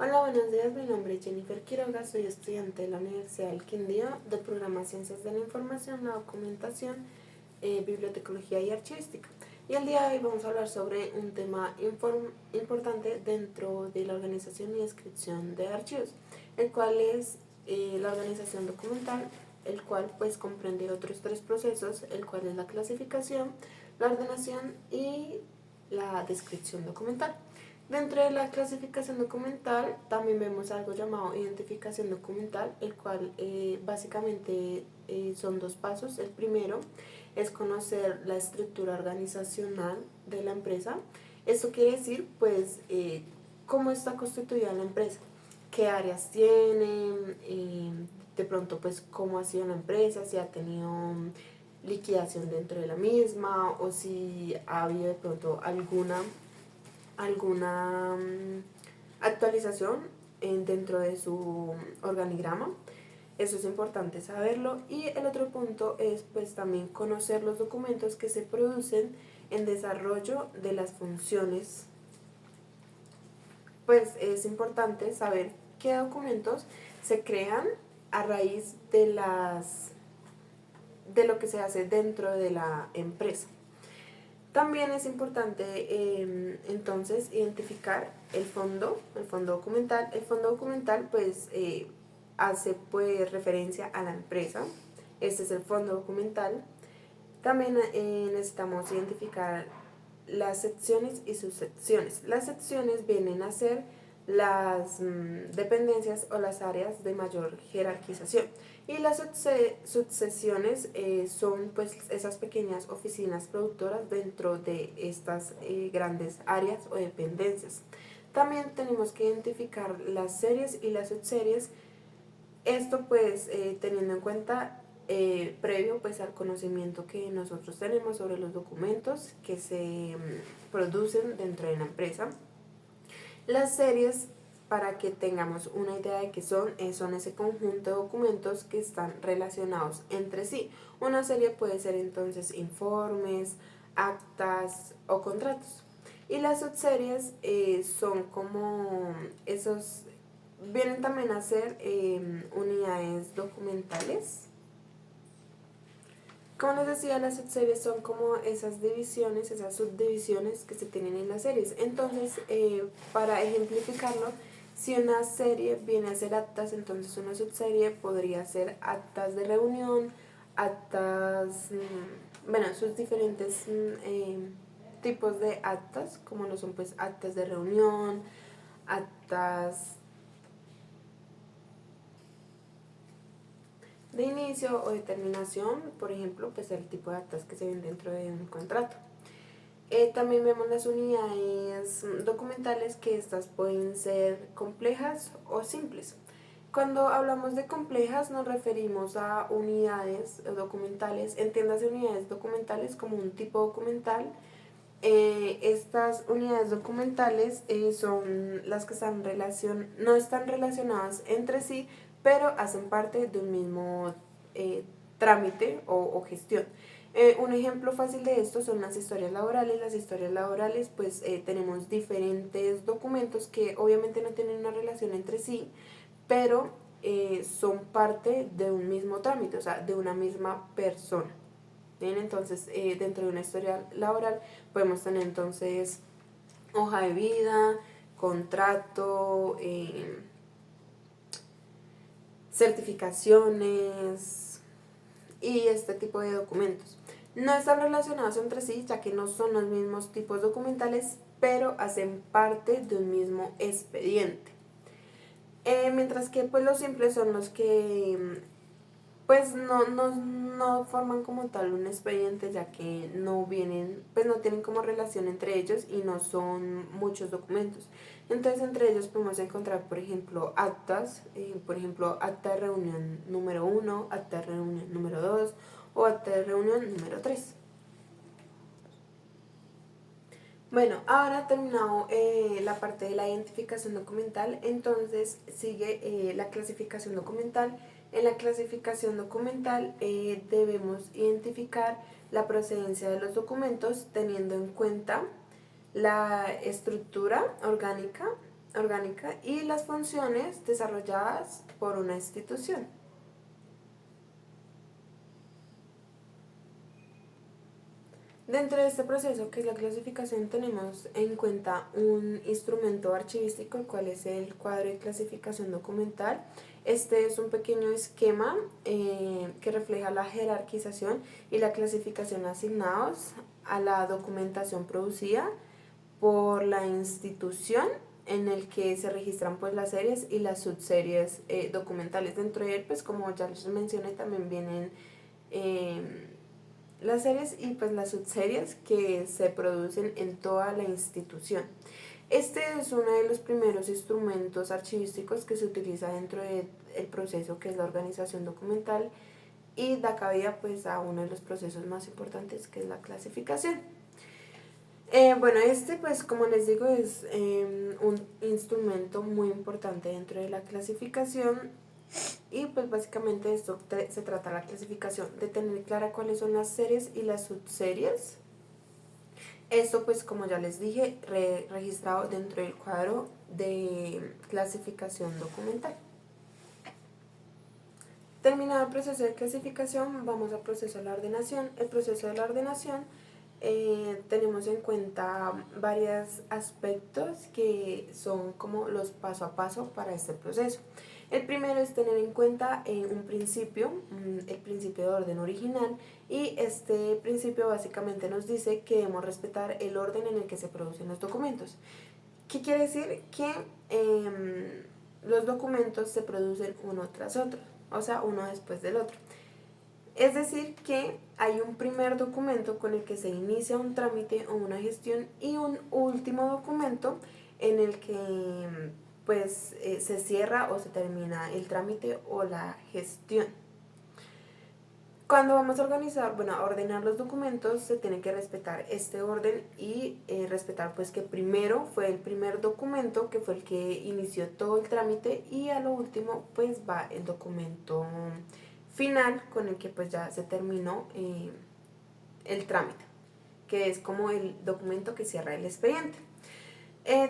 Hola, buenos días. Mi nombre es Jennifer Quiroga, soy estudiante de la Universidad del Quindío del programa Ciencias de la Información, la Documentación, Bibliotecología y Archivística. Y el día de hoy vamos a hablar sobre un tema importante dentro de la organización y descripción de archivos, el cual es la organización documental, el cual pues comprende otros tres procesos, el cual es la clasificación, la ordenación y la descripción documental. Dentro de la clasificación documental también vemos algo llamado identificación documental, el cual básicamente son dos pasos. El primero es conocer la estructura organizacional de la empresa. Esto quiere decir pues cómo está constituida la empresa, qué áreas tiene, de pronto pues cómo ha sido la empresa, si ha tenido liquidación dentro de la misma o si ha habido de pronto alguna actualización dentro de su organigrama. Eso es importante saberlo. Y el otro punto es pues también conocer los documentos que se producen en desarrollo de las funciones. Pues es importante saber qué documentos se crean a raíz de lo que se hace dentro de la empresa. También es importante entonces identificar el fondo documental. El fondo documental pues hace pues referencia a la empresa. Este es el fondo documental. También necesitamos identificar las secciones y subsecciones. Las secciones vienen a ser las dependencias o las áreas de mayor jerarquización. Y las subsesiones son pues esas pequeñas oficinas productoras dentro de estas grandes áreas o dependencias. También tenemos que identificar las series y las subseries. Esto pues teniendo en cuenta previo pues al conocimiento que nosotros tenemos sobre los documentos que se producen dentro de la empresa. Las series, para que tengamos una idea de qué son ese conjunto de documentos que están relacionados entre sí. Una serie puede ser entonces informes, actas o contratos. Y las subseries son como esos, vienen también a ser unidades documentales. Como les decía, las subseries son como esas divisiones, esas subdivisiones que se tienen en las series. Entonces, para ejemplificarlo, si una serie viene a ser actas, entonces una subserie podría ser actas de reunión, actas, bueno, sus diferentes tipos de actas, como lo son pues actas de reunión, actas de inicio o de terminación, por ejemplo, pues el tipo de actas que se ven dentro de un contrato. También vemos las unidades documentales, que estas pueden ser complejas o simples. Cuando hablamos de complejas nos referimos a unidades documentales, entiéndase unidades documentales como un tipo documental. Estas unidades documentales son las que no están relacionadas entre sí, pero hacen parte de un mismo trámite o gestión. Un ejemplo fácil de esto son las historias laborales. Las historias laborales pues tenemos diferentes documentos que obviamente no tienen una relación entre sí, pero son parte de un mismo trámite, o sea, de una misma persona. Bien, entonces dentro de una historia laboral podemos tener entonces hoja de vida, contrato, certificaciones y este tipo de documentos. No están relacionados entre sí, ya que no son los mismos tipos documentales, pero hacen parte de un mismo expediente. Mientras que pues los simples son los que pues no forman como tal un expediente, ya que no vienen, pues no tienen como relación entre ellos y no son muchos documentos. Entonces entre ellos podemos encontrar, por ejemplo, actas, por ejemplo, acta de reunión número 1, acta de reunión número 2 o acta de reunión número 3. Bueno, ahora terminado la parte de la identificación documental, entonces sigue la clasificación documental. En la clasificación documental debemos identificar la procedencia de los documentos teniendo en cuenta la estructura orgánica, orgánica y las funciones desarrolladas por una institución. Dentro de este proceso que es la clasificación tenemos en cuenta un instrumento archivístico, el cual es el cuadro de clasificación documental. Este es un pequeño esquema que refleja la jerarquización y la clasificación asignados a la documentación producida por la institución en el que se registran pues las series y las subseries documentales. Dentro de él, pues como ya les mencioné, también vienen las series y pues las subseries que se producen en toda la institución. Este es uno de los primeros instrumentos archivísticos que se utiliza dentro del proceso que es la organización documental y da cabida pues a uno de los procesos más importantes que es la clasificación. Bueno, este pues como les digo es un instrumento muy importante dentro de la clasificación y pues básicamente de esto se trata la clasificación, de tener clara cuáles son las series y las subseries. Esto pues como ya les dije, registrado dentro del cuadro de clasificación documental. Terminado el proceso de clasificación, vamos al proceso de la ordenación. El proceso de la ordenación tenemos en cuenta varios aspectos que son como los paso a paso para este proceso. El primero es tener en cuenta un principio, el principio de orden original, y este principio básicamente nos dice que debemos respetar el orden en el que se producen los documentos. ¿Qué quiere decir? Que los documentos se producen uno tras otro, o sea, uno después del otro. Es decir, que hay un primer documento con el que se inicia un trámite o una gestión y un último documento en el que pues se cierra o se termina el trámite o la gestión. Cuando vamos a organizar, bueno, a ordenar los documentos, se tiene que respetar este orden y respetar pues que primero fue el primer documento que fue el que inició todo el trámite y a lo último pues va el documento final con el que pues ya se terminó el trámite, que es como el documento que cierra el expediente.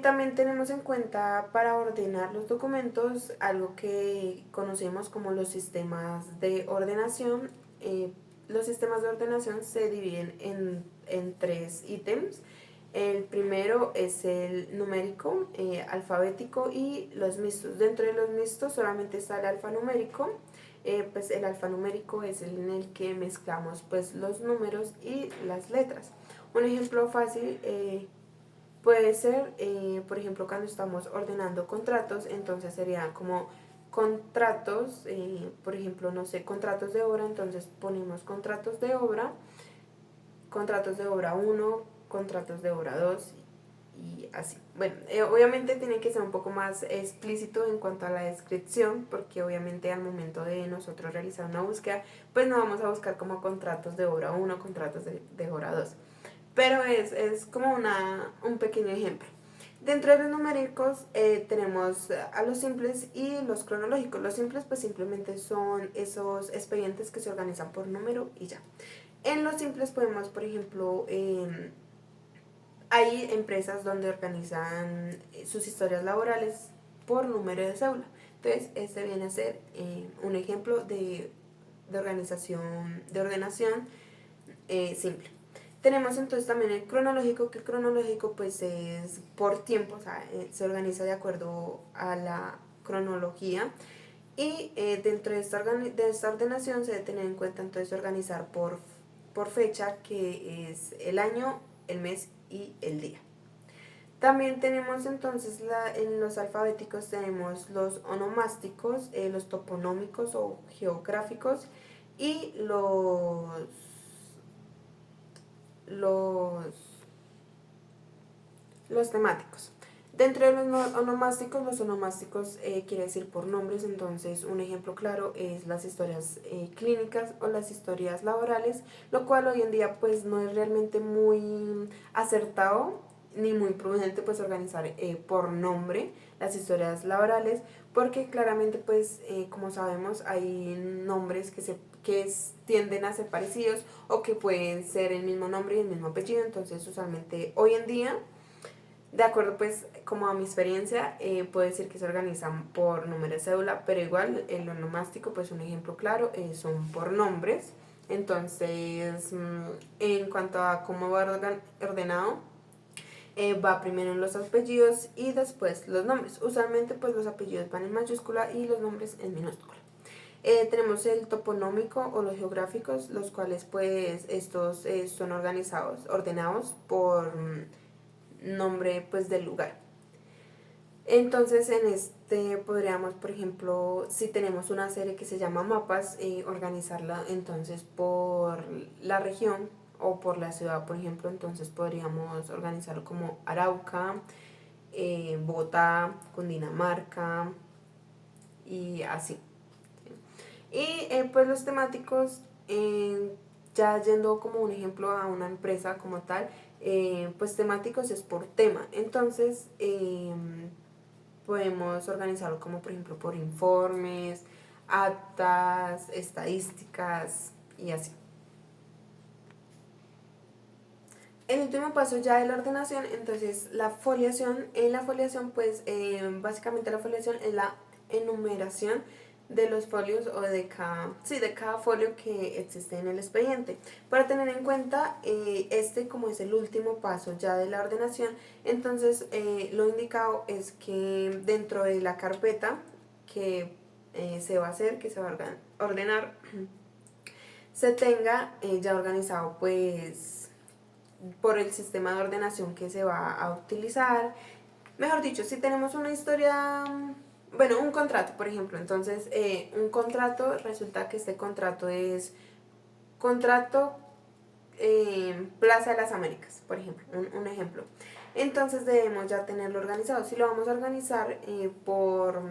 También tenemos en cuenta para ordenar los documentos algo que conocemos como los sistemas de ordenación. Los sistemas de ordenación se dividen en tres ítems. El primero es el numérico, alfabético y los mixtos. Dentro de los mixtos solamente está el alfanumérico. Pues el alfanumérico es el en el que mezclamos pues los números y las letras. Un ejemplo fácil puede ser, por ejemplo, cuando estamos ordenando contratos, entonces sería como contratos, por ejemplo, no sé, contratos de obra, entonces ponemos contratos de obra 1, contratos de obra 2 y así. Bueno, obviamente tiene que ser un poco más explícito en cuanto a la descripción, porque obviamente al momento de nosotros realizar una búsqueda, pues no vamos a buscar como contratos de obra 1, contratos de obra 2. Pero es como un pequeño ejemplo. Dentro de los numéricos tenemos a los simples y los cronológicos. Los simples pues simplemente son esos expedientes que se organizan por número y ya. En los simples podemos, por ejemplo, hay empresas donde organizan sus historias laborales por número de cédula. Entonces, este viene a ser un ejemplo de ordenación simple. Tenemos entonces también el cronológico, que el cronológico pues es por tiempo, o sea, se organiza de acuerdo a la cronología y dentro de esta ordenación se debe tener en cuenta entonces organizar por fecha, que es el año, el mes y el día. También tenemos entonces en los alfabéticos tenemos los onomásticos, los toponómicos o geográficos y los temáticos. Dentro de los onomásticos quiere decir por nombres, entonces un ejemplo claro es las historias clínicas o las historias laborales, lo cual hoy en día pues no es realmente muy acertado ni muy prudente pues organizar por nombre las historias laborales, porque claramente pues como sabemos hay nombres que tienden a ser parecidos o que pueden ser el mismo nombre y el mismo apellido, entonces usualmente hoy en día De acuerdo pues como a mi experiencia, puedo decir que se organizan por número de cédula, pero igual el onomástico, pues un ejemplo claro, son por nombres. Entonces, en cuanto a cómo va ordenado, va primero en los apellidos y después los nombres. Usualmente pues los apellidos van en mayúscula y los nombres en minúscula. Tenemos el toponómico o los geográficos, los cuales pues estos son ordenados por nombre pues del lugar. Entonces en este podríamos, por ejemplo, si tenemos una serie que se llama mapas, organizarla entonces por la región o por la ciudad, por ejemplo. Entonces podríamos organizarlo como Arauca, Bogotá, Cundinamarca y así. Y pues los temáticos, ya yendo como un ejemplo a una empresa como tal, pues temáticos es por tema. Entonces podemos organizarlo como por ejemplo por informes, actas, estadísticas y así. El último paso ya de la ordenación, entonces la foliación. En la foliación pues básicamente la foliación es la enumeración de los folios o de cada folio que existe en el expediente. Para tener en cuenta, este como es el último paso ya de la ordenación, entonces lo indicado es que dentro de la carpeta que se va a hacer, que se va a ordenar, se tenga ya organizado pues por el sistema de ordenación que se va a utilizar. Mejor dicho, si tenemos una historia, bueno, un contrato, por ejemplo, entonces un contrato, resulta que este contrato es contrato Plaza de las Américas, por ejemplo, un ejemplo. Entonces debemos ya tenerlo organizado. Si lo vamos a organizar por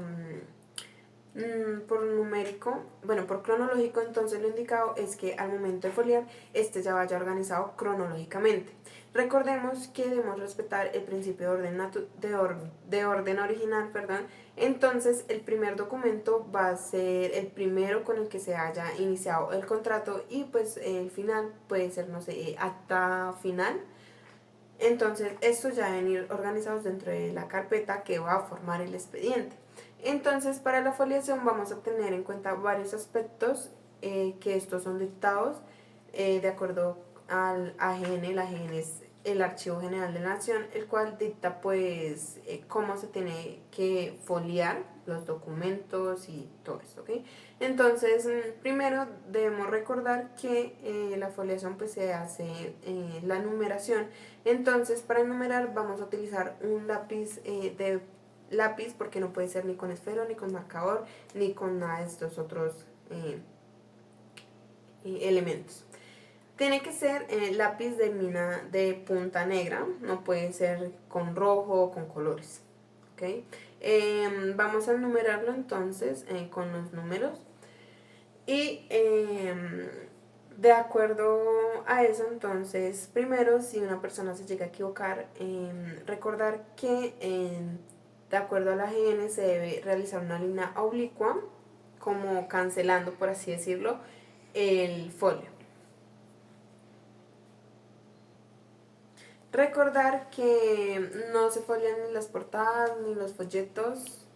numérico, bueno, por cronológico, entonces lo indicado es que al momento de foliar, este ya vaya organizado cronológicamente. Recordemos que debemos respetar el principio de orden original, perdón. Entonces el primer documento va a ser el primero con el que se haya iniciado el contrato y pues el final puede ser, no sé, acta final. Entonces estos ya deben ir organizados dentro de la carpeta que va a formar el expediente. Entonces para la foliación vamos a tener en cuenta varios aspectos, que estos son dictados de acuerdo al AGN. El AGN es el Archivo General de la Nación, el cual dicta pues cómo se tiene que foliar los documentos y todo esto, ¿ok? Entonces primero debemos recordar que la foliación pues se hace la numeración. Entonces para enumerar vamos a utilizar un lápiz porque no puede ser ni con esfero, ni con marcador, ni con nada de estos otros elementos. Tiene que ser lápiz de mina de punta negra, no puede ser con rojo o con colores. ¿Okay? Vamos a enumerarlo entonces con los números y de acuerdo a eso, entonces primero si una persona se llega a equivocar, recordar que de acuerdo a la GN se debe realizar una línea oblicua, como cancelando, por así decirlo, el folio. Recordar que no se folian ni las portadas, ni los folletos,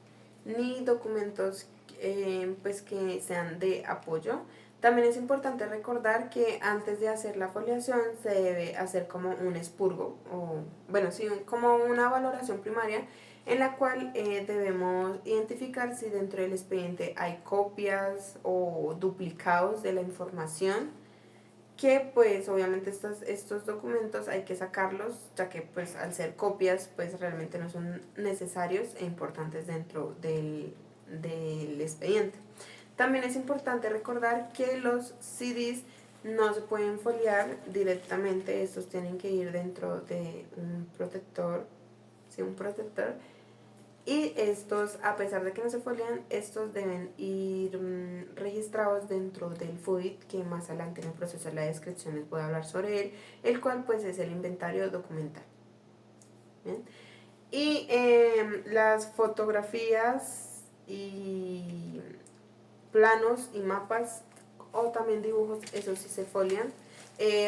ni documentos pues que sean de apoyo. También es importante recordar que antes de hacer la foliación se debe hacer como un expurgo, o bueno, sí, como una valoración primaria en la cual debemos identificar si dentro del expediente hay copias o duplicados de la información, que pues obviamente estos documentos hay que sacarlos, ya que pues al ser copias pues realmente no son necesarios e importantes dentro del expediente. También es importante recordar que los CDs no se pueden foliar directamente, estos tienen que ir dentro de un protector, ¿sí? Un protector. Y estos, a pesar de que no se folian, estos deben ir registrados dentro del FUDIT, que más adelante en el proceso de la descripción les voy a hablar sobre él, el cual pues es el inventario documental. ¿Bien? Y las fotografías y planos y mapas o también dibujos, esos sí se folian.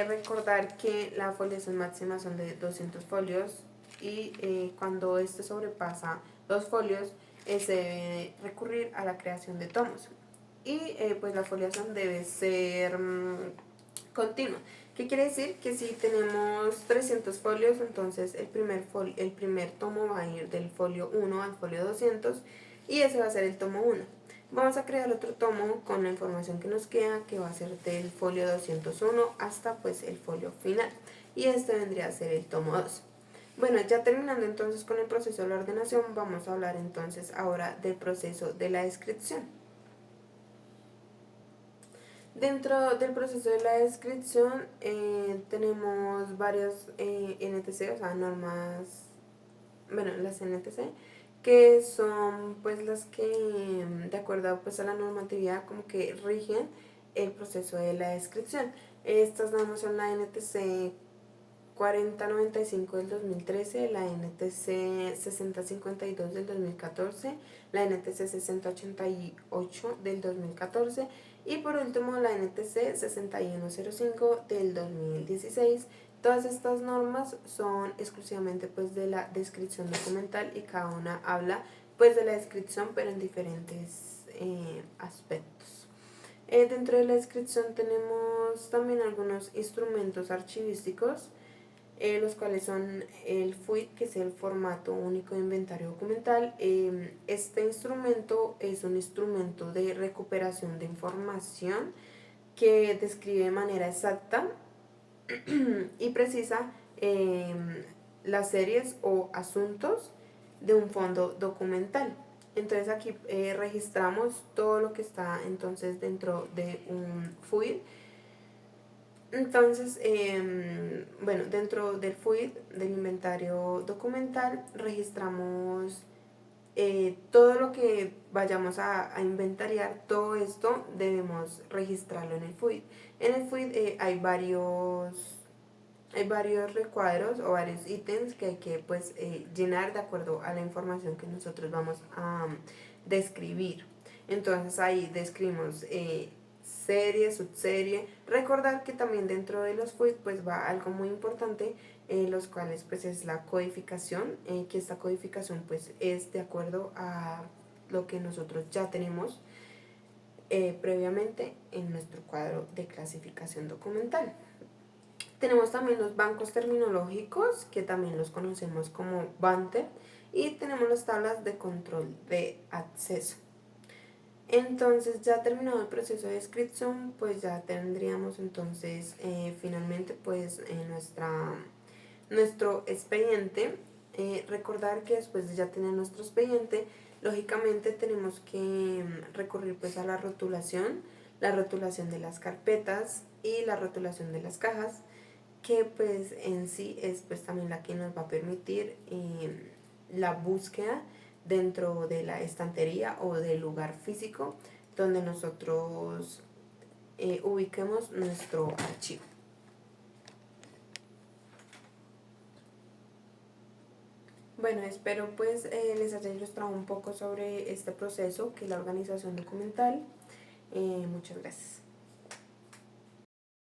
Recordar que la foliación máxima son de 200 folios y cuando este sobrepasa los folios se debe recurrir a la creación de tomos. Y pues la foliación debe ser continua. ¿Qué quiere decir? Que si tenemos 300 folios, entonces el primer tomo va a ir del folio 1 al folio 200 y ese va a ser el tomo 1. Vamos a crear otro tomo con la información que nos queda, que va a ser del folio 201 hasta pues el folio final. Y este vendría a ser el tomo 2. Bueno, ya terminando entonces con el proceso de la ordenación, vamos a hablar entonces ahora del proceso de la descripción. Dentro del proceso de la descripción tenemos varias NTC, o sea, normas, bueno, las NTC, que son pues las que de acuerdo pues a la normatividad como que rigen el proceso de la descripción. Estas normas son la NTC 4095 del 2013, la NTC 6052 del 2014, la NTC 6088 del 2014 y por último la NTC 6105 del 2016. Todas estas normas son exclusivamente pues de la descripción documental y cada una habla pues de la descripción pero en diferentes aspectos. Dentro de la descripción tenemos también algunos instrumentos archivísticos, los cuales son el FUID, que es el formato único de inventario documental. Este instrumento es un instrumento de recuperación de información que describe de manera exacta y precisa las series o asuntos de un fondo documental. Entonces aquí registramos todo lo que está entonces dentro de un FUID. Entonces, bueno, dentro del FUID, del inventario documental, registramos todo lo que vayamos a inventariar. Todo esto debemos registrarlo en el FUID. En el FUID hay varios recuadros o varios ítems que hay que pues llenar de acuerdo a la información que nosotros vamos a describir. Entonces ahí describimos serie, subserie. Recordar que también dentro de los FUID pues va algo muy importante, los cuales pues es la codificación, que esta codificación pues es de acuerdo a lo que nosotros ya tenemos previamente en nuestro cuadro de clasificación documental. Tenemos también los bancos terminológicos, que también los conocemos como BANTER, y tenemos las tablas de control de acceso. Entonces, ya terminado el proceso de descripción, pues ya tendríamos entonces finalmente pues nuestro expediente. Recordar que después de ya tener nuestro expediente, lógicamente tenemos que recurrir pues a la rotulación de las carpetas y la rotulación de las cajas, que pues en sí es pues también la que nos va a permitir la búsqueda dentro de la estantería o del lugar físico donde nosotros ubiquemos nuestro archivo. Bueno, espero pues les haya ilustrado un poco sobre este proceso que es la organización documental. Muchas gracias.